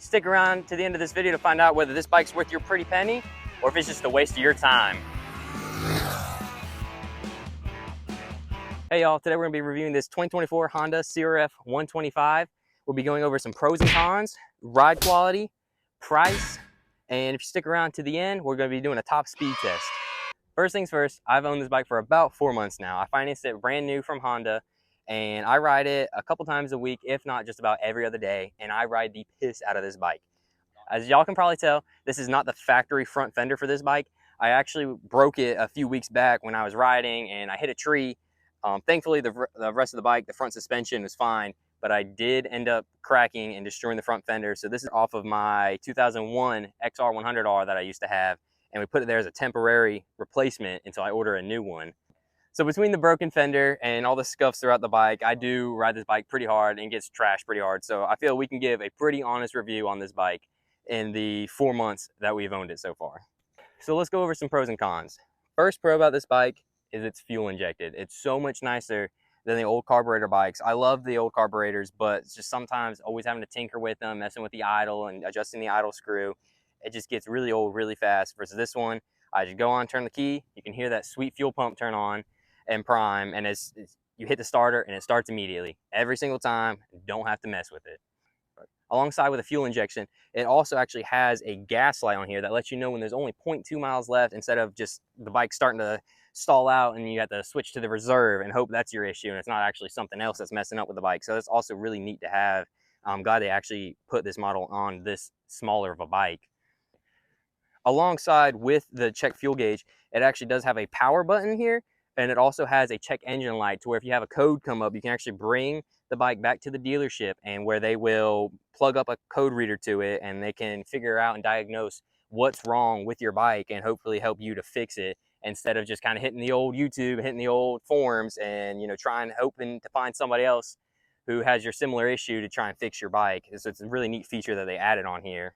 Stick around to the end of this video to find out whether this bike's worth your pretty penny or if it's just a waste of your time. Hey y'all, today we're gonna be reviewing this 2024 Honda crf125. We'll be going over some pros and cons, ride quality, price, and if you stick around to the end, we're gonna be doing a top speed test. First things first, I've owned this bike for about 4 months now. I financed it brand new from Honda, and I ride it a couple times a week, if not just about every other day, and I ride the piss out of this bike. As y'all can probably tell, this is not the factory front fender for this bike. I actually broke it a few weeks back when I was riding and I hit a tree. Thankfully, the rest of the bike, the front suspension was fine, but I did end up cracking and destroying the front fender. So this is off of my 2001 XR100R that I used to have, and we put it there as a temporary replacement until I order a new one. So between the broken fender and all the scuffs throughout the bike, I do ride this bike pretty hard and gets trashed pretty hard. So I feel we can give a pretty honest review on this bike in the 4 months that we've owned it so far. So let's go over some pros and cons. First pro about this bike is it's fuel injected. It's so much nicer than the old carburetor bikes. I love the old carburetors, but it's just sometimes always having to tinker with them, messing with the idle and adjusting the idle screw. It just gets really old really fast. Versus this one, I just go on, turn the key, you can hear that sweet fuel pump turn on and prime, and you hit the starter and it starts immediately. Every single time, don't have to mess with it. Alongside with a fuel injection, it also actually has a gas light on here that lets you know when there's only 0.2 miles left, instead of just the bike starting to stall out and you have to switch to the reserve and hope that's your issue and it's not actually something else that's messing up with the bike. So that's also really neat to have. I'm glad they actually put this model on this smaller of a bike. Alongside with the check fuel gauge, it actually does have a power button here, and it also has a check engine light to where if you have a code come up, you can actually bring the bike back to the dealership and where they will plug up a code reader to it and they can figure out and diagnose what's wrong with your bike and hopefully help you to fix it, instead of just kind of hitting the old YouTube, hitting the old forums and, you know, trying, hoping to find somebody else who has your similar issue to try and fix your bike. So it's a really neat feature that they added on here.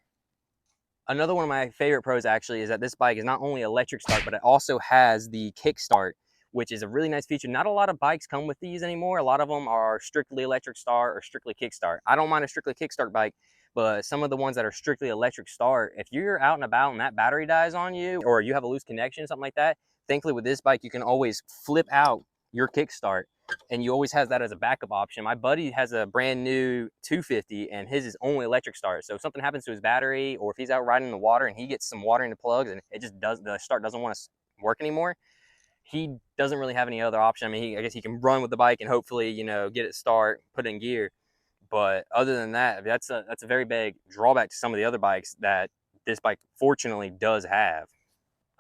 Another one of my favorite pros actually is that this bike is not only electric start, but it also has the kickstart, which is a really nice feature. Not a lot of bikes come with these anymore. A lot of them are strictly electric start or strictly kickstart. I don't mind a strictly kickstart bike, but some of the ones that are strictly electric start, if you're out and about and that battery dies on you or you have a loose connection, something like that, thankfully with this bike, you can always flip out your kickstart and you always have that as a backup option. My buddy has a brand new 250 and his is only electric start. So if something happens to his battery or if he's out riding in the water and he gets some water in the plugs and it just the start doesn't want to work anymore, he doesn't really have any other option. I mean, I guess he can run with the bike and hopefully, you know, get it start, put it in gear. But other than that, that's a very big drawback to some of the other bikes that this bike fortunately does have.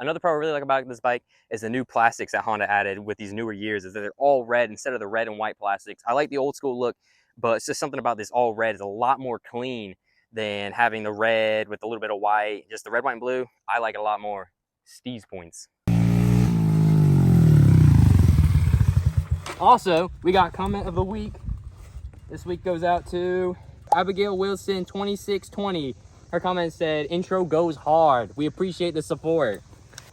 Another pro I really like about this bike is the new plastics that Honda added with these newer years, is that they're all red instead of the red and white plastics. I like the old school look, but it's just something about this all red is a lot more clean than having the red with a little bit of white. Just the red, white, and blue, I like it a lot more. Steve's points. Also, we got comment of the week. This week goes out to Abigail Wilson 2620. Her comment said, "Intro goes hard. We appreciate the support."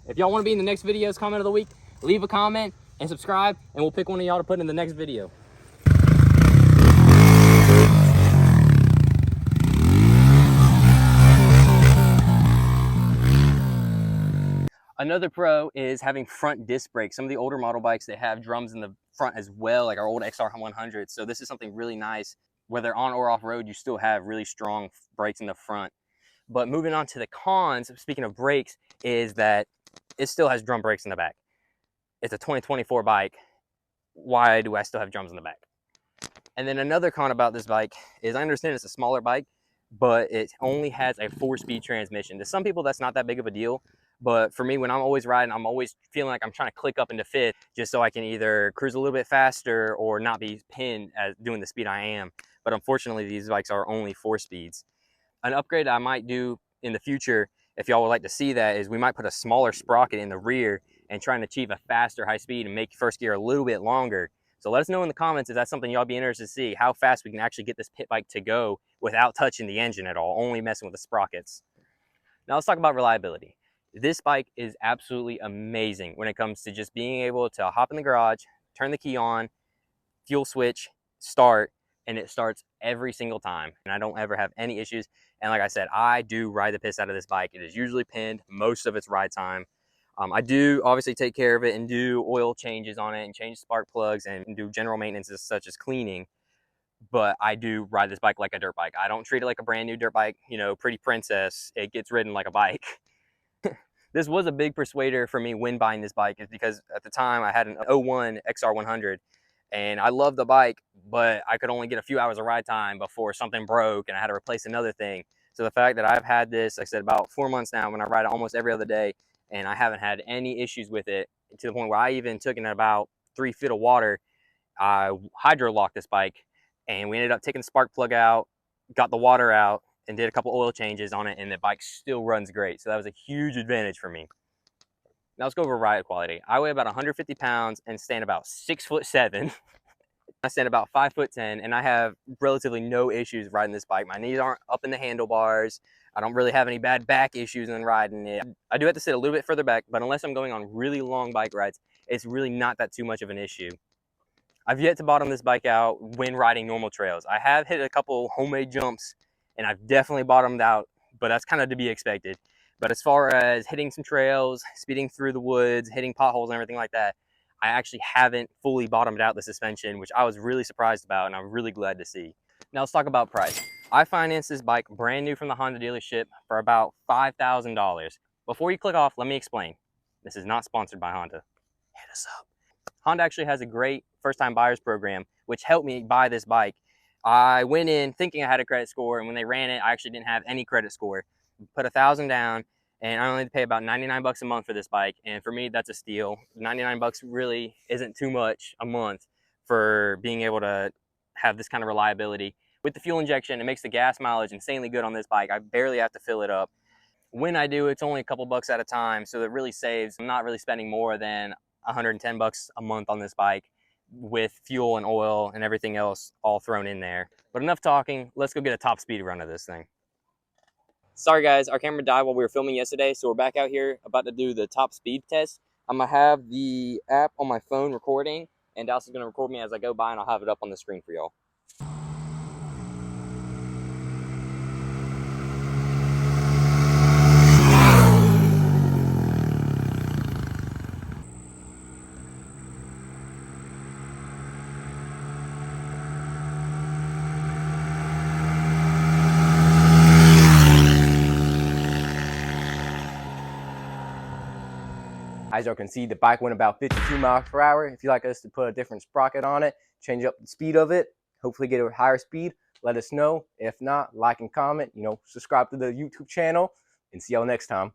If y'all want to be in the next video's comment of the week, leave a comment and subscribe, and we'll pick one of y'all to put in the next video. Another pro is having front disc brakes. Some of the older model bikes, they have drums in the front as well, like our old XR100. So this is something really nice. Whether on or off road, you still have really strong brakes in the front. But moving on to the cons, speaking of brakes, is that it still has drum brakes in the back. It's a 2024 bike. Why do I still have drums in the back? And then another con about this bike is I understand it's a smaller bike, but it only has a 4-speed transmission. To some people, that's not that big of a deal. But for me, when I'm always riding, I'm always feeling like I'm trying to click up into fifth just so I can either cruise a little bit faster or not be pinned as doing the speed I am. But unfortunately, these bikes are only 4 speeds. An upgrade I might do in the future, if y'all would like to see that, is we might put a smaller sprocket in the rear and try and achieve a faster high speed and make first gear a little bit longer. So let us know in the comments if that's something y'all be interested to see, how fast we can actually get this pit bike to go without touching the engine at all, only messing with the sprockets. Now let's talk about reliability. This bike is absolutely amazing when it comes to just being able to hop in the garage, turn the key on, fuel switch, start, and it starts every single time, and I don't ever have any issues. And like I said, I do ride the piss out of this bike. It is usually pinned most of its ride time. I do obviously take care of it and do oil changes on it and change spark plugs and do general maintenance such as cleaning. But I do ride this bike like a dirt bike. I don't treat it like a brand new dirt bike, you know, pretty princess. It gets ridden like a bike. This was a big persuader for me when buying this bike, is because at the time I had an '01 XR100 and I loved the bike, but I could only get a few hours of ride time before something broke and I had to replace another thing. So the fact that I've had this, like I said, about 4 months now, when I ride it almost every other day, and I haven't had any issues with it, to the point where I even took in about 3 feet of water. I hydro locked this bike and we ended up taking the spark plug out, got the water out, and did a couple oil changes on it, and the bike still runs great. So that was a huge advantage for me. Now let's go over ride quality. I weigh about 150 pounds and stand about 6'7". I stand about 5'10", and I have relatively no issues riding this bike. My knees aren't up in the handlebars. I don't really have any bad back issues in riding it. I do have to sit a little bit further back, but unless I'm going on really long bike rides, it's really not that too much of an issue. I've yet to bottom this bike out when riding normal trails. I have hit a couple homemade jumps and I've definitely bottomed out, but that's kind of to be expected. But as far as hitting some trails, speeding through the woods, hitting potholes and everything like that, I actually haven't fully bottomed out the suspension, which I was really surprised about and I'm really glad to see. Now let's talk about price. I financed this bike brand new from the Honda dealership for about $5,000. Before you click off, let me explain. This is not sponsored by Honda. Hit us up. Honda actually has a great first-time buyers program, which helped me buy this bike. I went in thinking I had a credit score, and when they ran it, I actually didn't have any credit score. Put $1,000 down, and I only had to pay about 99 bucks a month for this bike, and for me, that's a steal. 99 bucks really isn't too much a month for being able to have this kind of reliability. With the fuel injection, it makes the gas mileage insanely good on this bike. I barely have to fill it up. When I do, it's only a couple bucks at a time, so it really saves. I'm not really spending more than 110 bucks a month on this bike with fuel and oil and everything else all thrown in there. But enough talking, let's go get a top speed run of this thing. Sorry guys, our camera died while we were filming yesterday, so we're back out here about to do the top speed test. I'm gonna have the app on my phone recording, and Dallas is gonna record me as I go by, and I'll have it up on the screen for y'all. As y'all can see, the bike went about 52 miles per hour. If you'd like us to put a different sprocket on it, change up the speed of it, hopefully get a higher speed, let us know. If not, like and comment, subscribe to the YouTube channel, and see y'all next time.